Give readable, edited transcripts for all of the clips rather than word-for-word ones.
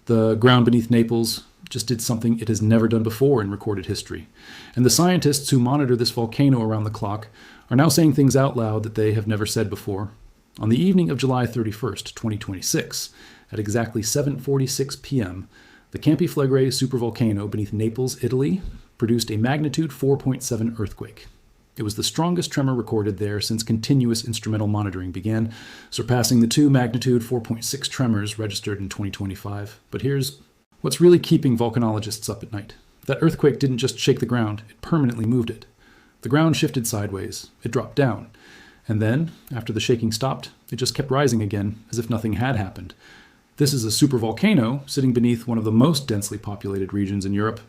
The ground beneath Naples just did something it has never done before in recorded history. And the scientists who monitor this volcano around the clock are now saying things out loud that they have never said before. On the evening of July 31st, 2026, at exactly 7:46 p.m., the Campi Flegrei supervolcano beneath Naples, Italy, produced a magnitude 4.7 earthquake. It was the strongest tremor recorded there since continuous instrumental monitoring began, surpassing the two magnitude 4.6 tremors registered in 2025. But here's what's really keeping volcanologists up at night. That earthquake didn't just shake the ground, it permanently moved it. The ground shifted sideways, it dropped down, and then, after the shaking stopped, it just kept rising again, as if nothing had happened. This is a supervolcano sitting beneath one of the most densely populated regions in Europe,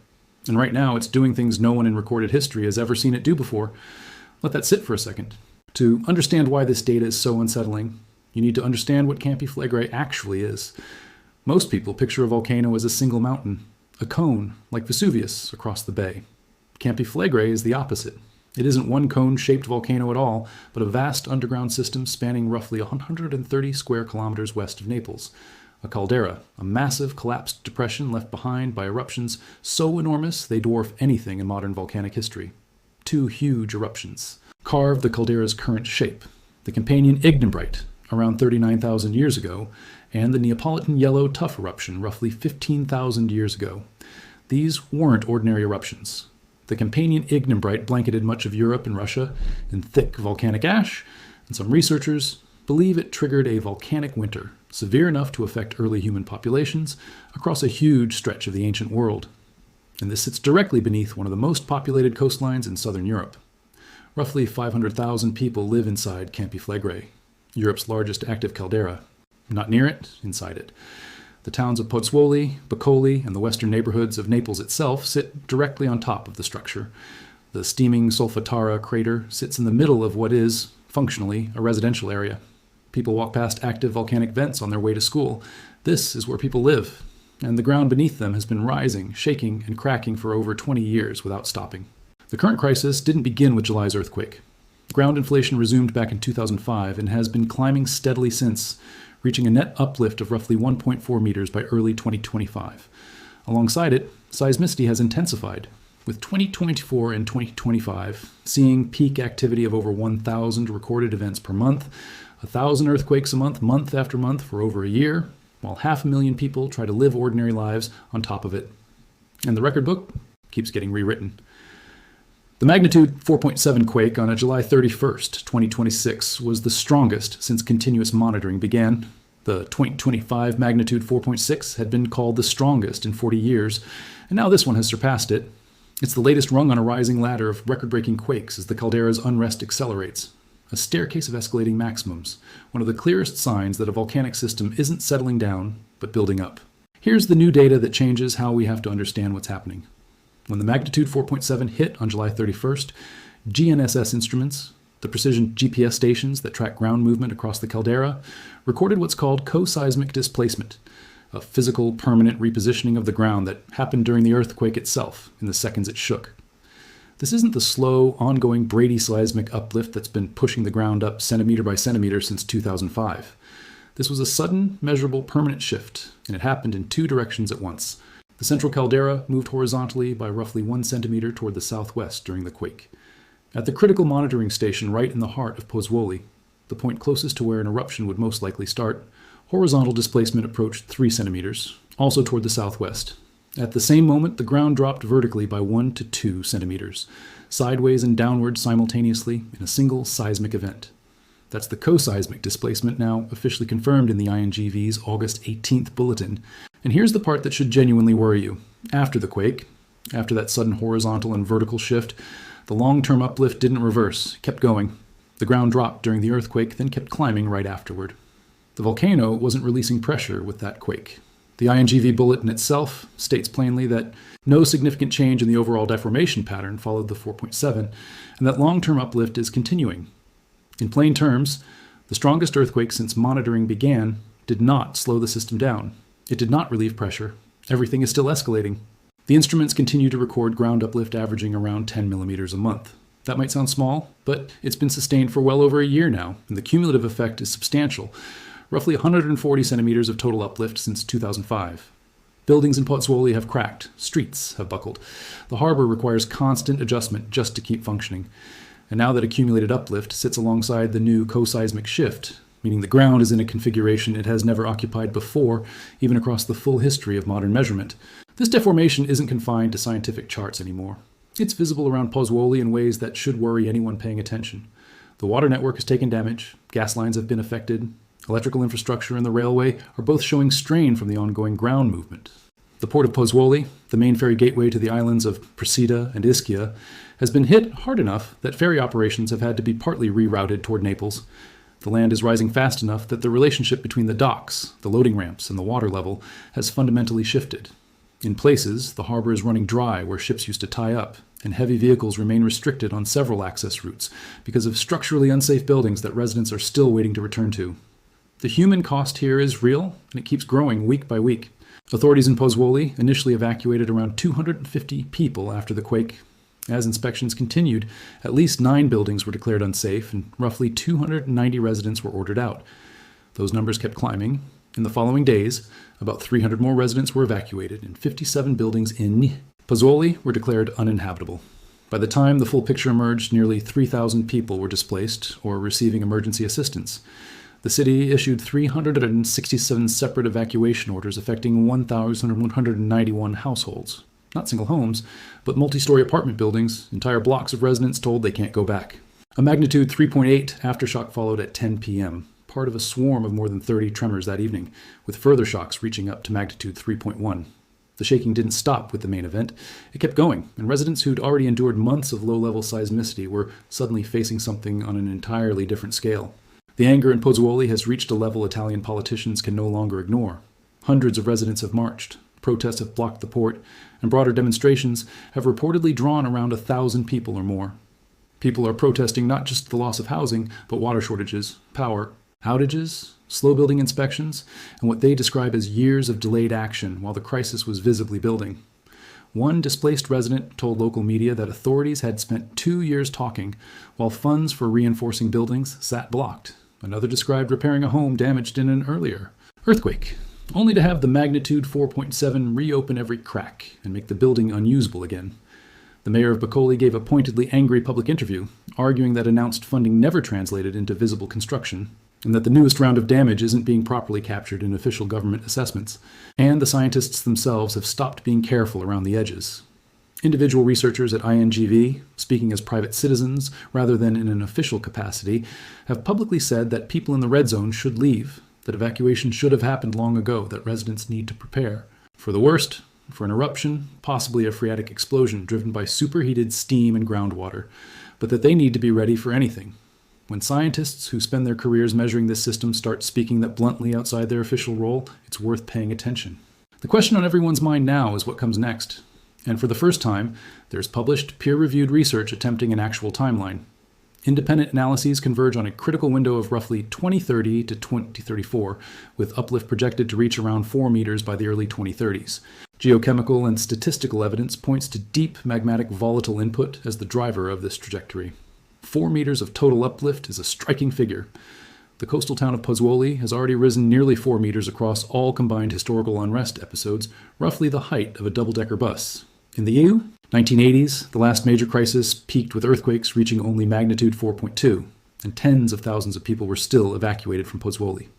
and right now it's doing things no one in recorded history has ever seen it do before. Let that sit for a second. To understand why this data is so unsettling, you need to understand what Campi Flegrei actually is. Most people picture a volcano as a single mountain, a cone, like Vesuvius, across the bay. Campi Flegrei is the opposite. It isn't one cone-shaped volcano at all, but a vast underground system spanning roughly 130 square kilometers west of Naples. A caldera, a massive collapsed depression left behind by eruptions so enormous they dwarf anything in modern volcanic history. Two huge eruptions carved the caldera's current shape: the companion ignimbrite, around 39,000 years ago, and the Neapolitan yellow tuff eruption roughly 15,000 years ago. These weren't ordinary eruptions. The companion ignimbrite blanketed much of Europe and Russia in thick volcanic ash, and some researchers believe it triggered a volcanic winter, severe enough to affect early human populations across a huge stretch of the ancient world. And this sits directly beneath one of the most populated coastlines in southern Europe. Roughly 500,000 people live inside Campi Flegrei, Europe's largest active caldera. Not near it, inside it. The towns of Pozzuoli, Boccoli, and the western neighborhoods of Naples itself sit directly on top of the structure. The steaming Solfatara crater sits in the middle of what is, functionally, a residential area. People walk past active volcanic vents on their way to school. This is where people live, and the ground beneath them has been rising, shaking, and cracking for over 20 years without stopping. The current crisis didn't begin with July's earthquake. Ground inflation resumed back in 2005 and has been climbing steadily since, reaching a net uplift of roughly 1.4 meters by early 2025. Alongside it, seismicity has intensified, with 2024 and 2025 seeing peak activity of over 1,000 recorded events per month, 1,000 earthquakes a month, month after month for over a year, while 500,000 people try to live ordinary lives on top of it. And the record book keeps getting rewritten. The magnitude 4.7 quake on a July 31st, 2026 was the strongest since continuous monitoring began. The 2025 magnitude 4.6 had been called the strongest in 40 years, and now this one has surpassed it. It's the latest rung on a rising ladder of record-breaking quakes as the caldera's unrest accelerates. A staircase of escalating maximums, one of the clearest signs that a volcanic system isn't settling down, but building up. Here's the new data that changes how we have to understand what's happening. When the magnitude 4.7 hit on July 31st, GNSS instruments, the precision GPS stations that track ground movement across the caldera, recorded what's called co-seismic displacement, a physical, permanent repositioning of the ground that happened during the earthquake itself in the seconds it shook. This isn't the slow, ongoing Bradyseismic uplift that's been pushing the ground up centimeter by centimeter since 2005. This was a sudden, measurable, permanent shift, and it happened in two directions at once. The central caldera moved horizontally by roughly 1 centimeter toward the southwest during the quake. At the critical monitoring station right in the heart of Pozzuoli, the point closest to where an eruption would most likely start, horizontal displacement approached 3 centimeters, also toward the southwest. At the same moment, the ground dropped vertically by 1 to 2 centimeters, sideways and downward simultaneously in a single seismic event. That's the co-seismic displacement now officially confirmed in the INGV's August 18th bulletin. And here's the part that should genuinely worry you. After the quake, after that sudden horizontal and vertical shift, the long-term uplift didn't reverse, kept going. The ground dropped during the earthquake, then kept climbing right afterward. The volcano wasn't releasing pressure with that quake. The INGV bulletin itself states plainly that no significant change in the overall deformation pattern followed the 4.7, and that long-term uplift is continuing. In plain terms, the strongest earthquake since monitoring began did not slow the system down. It did not relieve pressure. Everything is still escalating. The instruments continue to record ground uplift averaging around 10 millimeters a month. That might sound small, but it's been sustained for well over a year now, and the cumulative effect is substantial. Roughly 140 centimeters of total uplift since 2005. Buildings in Pozzuoli have cracked. Streets have buckled. The harbor requires constant adjustment just to keep functioning. And now that accumulated uplift sits alongside the new co-seismic shift, meaning the ground is in a configuration it has never occupied before, even across the full history of modern measurement. This deformation isn't confined to scientific charts anymore. It's visible around Pozzuoli in ways that should worry anyone paying attention. The water network has taken damage, gas lines have been affected, electrical infrastructure and the railway are both showing strain from the ongoing ground movement. The port of Pozzuoli, the main ferry gateway to the islands of Procida and Ischia, has been hit hard enough that ferry operations have had to be partly rerouted toward Naples. The land is rising fast enough that the relationship between the docks, the loading ramps, and the water level has fundamentally shifted. In places, the harbor is running dry where ships used to tie up, and heavy vehicles remain restricted on several access routes because of structurally unsafe buildings that residents are still waiting to return to. The human cost here is real, and it keeps growing week by week. Authorities in Pozzuoli initially evacuated around 250 people after the quake. As inspections continued, at least 9 buildings were declared unsafe, and roughly 290 residents were ordered out. Those numbers kept climbing. In the following days, about 300 more residents were evacuated, and 57 buildings in Pozzuoli were declared uninhabitable. By the time the full picture emerged, nearly 3,000 people were displaced or receiving emergency assistance. The city issued 367 separate evacuation orders affecting 1,191 households. Not single homes, but multi-story apartment buildings, entire blocks of residents told they can't go back. A magnitude 3.8 aftershock followed at 10 p.m., part of a swarm of more than 30 tremors that evening, with further shocks reaching up to magnitude 3.1. The shaking didn't stop with the main event. It kept going, and residents who'd already endured months of low-level seismicity were suddenly facing something on an entirely different scale. The anger in Pozzuoli has reached a level Italian politicians can no longer ignore. Hundreds of residents have marched, protests have blocked the port, and broader demonstrations have reportedly drawn around 1,000 people or more. People are protesting not just the loss of housing, but water shortages, power outages, slow building inspections, and what they describe as years of delayed action while the crisis was visibly building. One displaced resident told local media that authorities had spent 2 years talking, while funds for reinforcing buildings sat blocked. Another described repairing a home damaged in an earlier earthquake, only to have the magnitude 4.7 reopen every crack and make the building unusable again. The mayor of Bacoli gave a pointedly angry public interview, arguing that announced funding never translated into visible construction, and that the newest round of damage isn't being properly captured in official government assessments, and the scientists themselves have stopped being careful around the edges. Individual researchers at INGV, speaking as private citizens rather than in an official capacity, have publicly said that people in the red zone should leave, that evacuation should have happened long ago, that residents need to prepare for the worst, for an eruption, possibly a phreatic explosion driven by superheated steam and groundwater, but that they need to be ready for anything. When scientists who spend their careers measuring this system start speaking that bluntly outside their official role, it's worth paying attention. The question on everyone's mind now is what comes next. And for the first time, there's published, peer-reviewed research attempting an actual timeline. Independent analyses converge on a critical window of roughly 2030 to 2034, with uplift projected to reach around 4 meters by the early 2030s. Geochemical and statistical evidence points to deep magmatic volatile input as the driver of this trajectory. 4 meters of total uplift is a striking figure. The coastal town of Pozzuoli has already risen nearly 4 meters across all combined historical unrest episodes, roughly the height of a double-decker bus. In the EU, 1980s, the last major crisis peaked with earthquakes reaching only magnitude 4.2, and tens of thousands of people were still evacuated from Pozzuoli.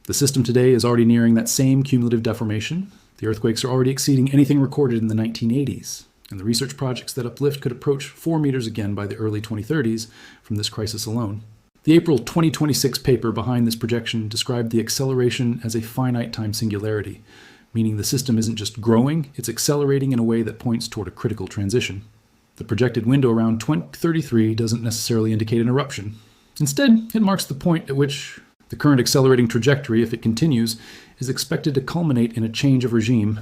The system today is already nearing that same cumulative deformation. The earthquakes are already exceeding anything recorded in the 1980s. And the research projects that uplift could approach 4 meters again by the early 2030s from this crisis alone. The April 2026 paper behind this projection described the acceleration as a finite time singularity, meaning the system isn't just growing, it's accelerating in a way that points toward a critical transition. The projected window around 2033 doesn't necessarily indicate an eruption. Instead, it marks the point at which the current accelerating trajectory, if it continues, is expected to culminate in a change of regime,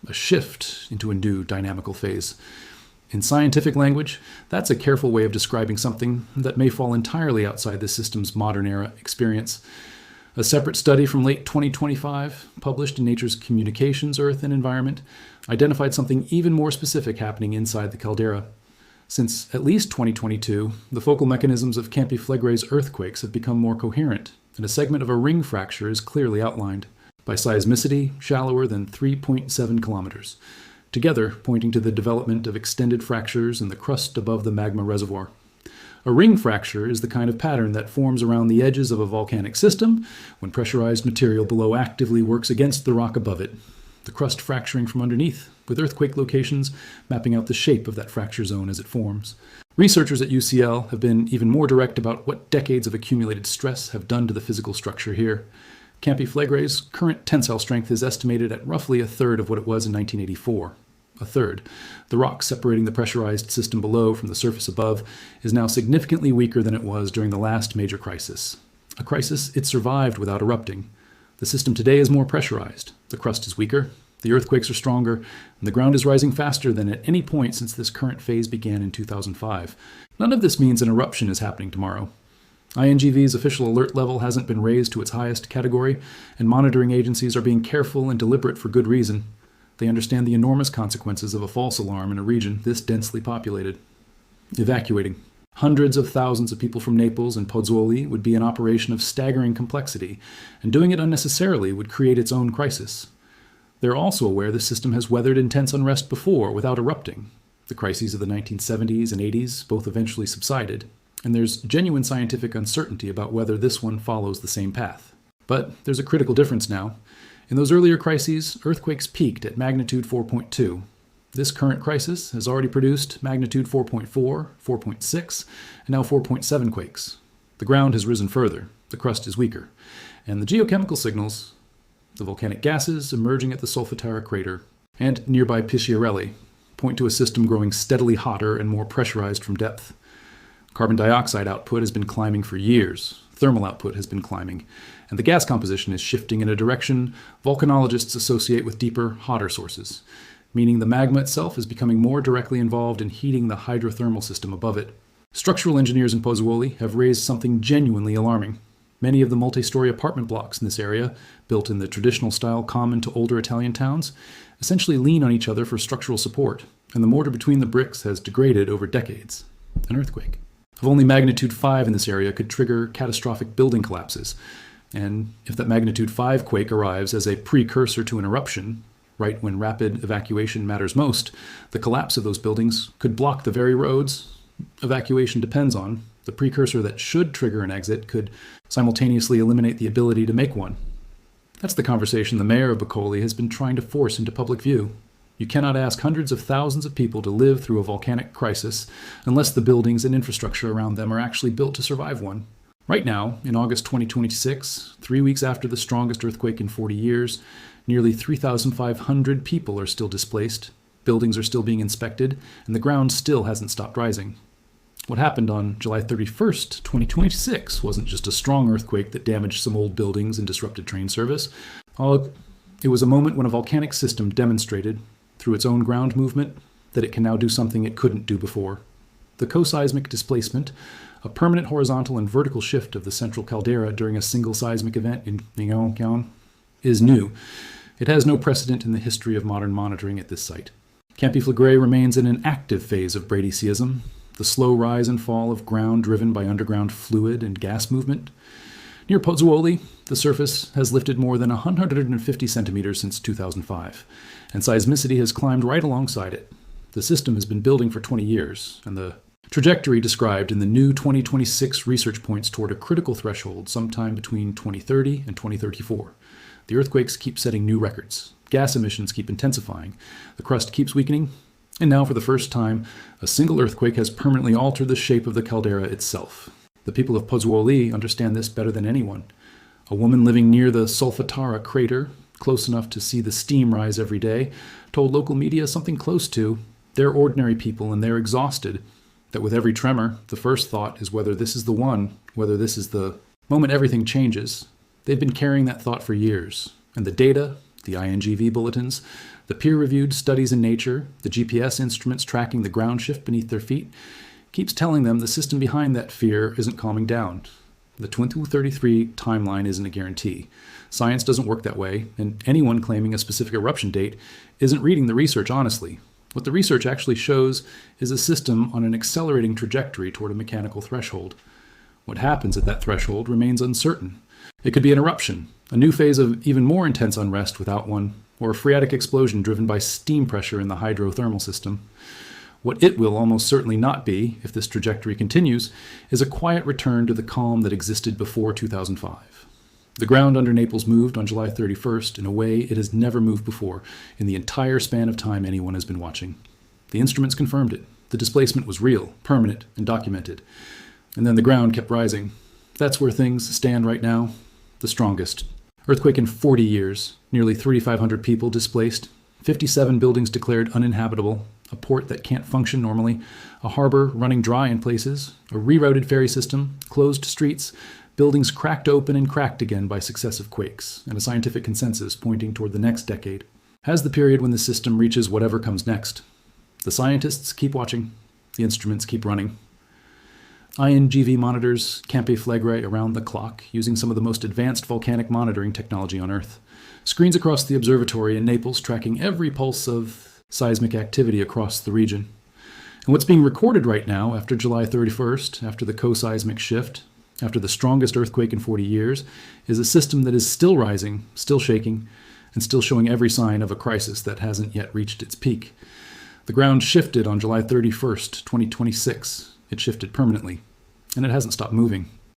a shift into a new dynamical phase. In scientific language, that's a careful way of describing something that may fall entirely outside the system's modern era experience. A separate study from late 2025, published in Nature's Communications, Earth and Environment, identified something even more specific happening inside the caldera. Since at least 2022, the focal mechanisms of Campi Flegrei's earthquakes have become more coherent, and a segment of a ring fracture is clearly outlined. By seismicity, shallower than 3.7 kilometers, together pointing to the development of extended fractures in the crust above the magma reservoir. A ring fracture is the kind of pattern that forms around the edges of a volcanic system when pressurized material below actively works against the rock above it, the crust fracturing from underneath, with earthquake locations mapping out the shape of that fracture zone as it forms. Researchers at UCL have been even more direct about what decades of accumulated stress have done to the physical structure here. Campi Flegrei's current tensile strength is estimated at roughly a third of what it was in 1984. A third. The rock separating the pressurized system below from the surface above is now significantly weaker than it was during the last major crisis. A crisis it survived without erupting. The system today is more pressurized. The crust is weaker, the earthquakes are stronger, and the ground is rising faster than at any point since this current phase began in 2005. None of this means an eruption is happening tomorrow. INGV's official alert level hasn't been raised to its highest category, and monitoring agencies are being careful and deliberate for good reason. They understand the enormous consequences of a false alarm in a region this densely populated. Evacuating hundreds of thousands of people from Naples and Pozzuoli would be an operation of staggering complexity, and doing it unnecessarily would create its own crisis. They're also aware the system has weathered intense unrest before without erupting. The crises of the 1970s and 80s both eventually subsided, and there's genuine scientific uncertainty about whether this one follows the same path. But there's a critical difference now. In those earlier crises, earthquakes peaked at magnitude 4.2. This current crisis has already produced magnitude 4.4, 4.6, and now 4.7 quakes. The ground has risen further, the crust is weaker, and the geochemical signals, the volcanic gases emerging at the Solfatara crater and nearby Pisciarelli, point to a system growing steadily hotter and more pressurized from depth. Carbon dioxide output has been climbing for years, thermal output has been climbing, and the gas composition is shifting in a direction volcanologists associate with deeper, hotter sources, meaning the magma itself is becoming more directly involved in heating the hydrothermal system above it. Structural engineers in Pozzuoli have raised something genuinely alarming. Many of the multi-story apartment blocks in this area, built in the traditional style common to older Italian towns, essentially lean on each other for structural support, and the mortar between the bricks has degraded over decades. An earthquake of only magnitude 5 in this area could trigger catastrophic building collapses, and if that magnitude 5 quake arrives as a precursor to an eruption, right when rapid evacuation matters most, the collapse of those buildings could block the very roads evacuation depends on. The precursor that should trigger an exit could simultaneously eliminate the ability to make one. That's the conversation the mayor of Bacoli has been trying to force into public view. You cannot ask hundreds of thousands of people to live through a volcanic crisis unless the buildings and infrastructure around them are actually built to survive one. Right now, in August 2026, 3 weeks after the strongest earthquake in 40 years, nearly 3,500 people are still displaced, buildings are still being inspected, and the ground still hasn't stopped rising. What happened on July 31st, 2026 wasn't just a strong earthquake that damaged some old buildings and disrupted train service. It was a moment when a volcanic system demonstrated, through its own ground movement, that it can now do something it couldn't do before. The co-seismic displacement, a permanent horizontal and vertical shift of the central caldera during a single seismic event in Volcano, is new. It has no precedent in the history of modern monitoring at this site. Campi Flegrei remains in an active phase of Bradyseism, the slow rise and fall of ground driven by underground fluid and gas movement. Near Pozzuoli, the surface has lifted more than 150 centimeters since 2005, and seismicity has climbed right alongside it. The system has been building for 20 years, and the trajectory described in the new 2026 research points toward a critical threshold sometime between 2030 and 2034. The earthquakes keep setting new records. Gas emissions keep intensifying. The crust keeps weakening. And now, for the first time, a single earthquake has permanently altered the shape of the caldera itself. The people of Pozzuoli understand this better than anyone. A woman living near the Solfatara crater, close enough to see the steam rise every day, told local media something close to, "They're ordinary people and they're exhausted," that with every tremor, the first thought is whether this is the one, whether this is the moment everything changes. They've been carrying that thought for years, and the data, the INGV bulletins, the peer-reviewed studies in Nature, the GPS instruments tracking the ground shift beneath their feet, keeps telling them the system behind that fear isn't calming down. The 2033 timeline isn't a guarantee. Science doesn't work that way, and anyone claiming a specific eruption date isn't reading the research honestly. What the research actually shows is a system on an accelerating trajectory toward a mechanical threshold. What happens at that threshold remains uncertain. It could be an eruption, A new phase of even more intense unrest without one, or a phreatic explosion driven by steam pressure in the hydrothermal system. What it will almost certainly not be, if this trajectory continues, is a quiet return to the calm that existed before 2005. The ground under Naples moved on July 31st in a way it has never moved before in the entire span of time anyone has been watching. The instruments confirmed it. The displacement was real, permanent, and documented. And then the ground kept rising. That's where things stand right now. The strongest. Earthquake in 40 years. Nearly 3,500 people displaced. 57 buildings declared uninhabitable. A port that can't function normally. A harbor running dry in places. A rerouted ferry system. Closed streets. Buildings cracked open and cracked again by successive quakes. And a scientific consensus pointing toward the next decade. Has the period when the system reaches whatever comes next. The scientists keep watching. The instruments keep running. INGV monitors Campi Flegrei around the clock, using some of the most advanced volcanic monitoring technology on Earth. Screens across the observatory in Naples tracking every pulse of seismic activity across the region. And what's being recorded right now, after July 31st, after the co-seismic shift, after the strongest earthquake in 40 years, is a system that is still rising, still shaking, and still showing every sign of a crisis that hasn't yet reached its peak. The ground shifted on July 31st, 2026. It shifted permanently, and it hasn't stopped moving.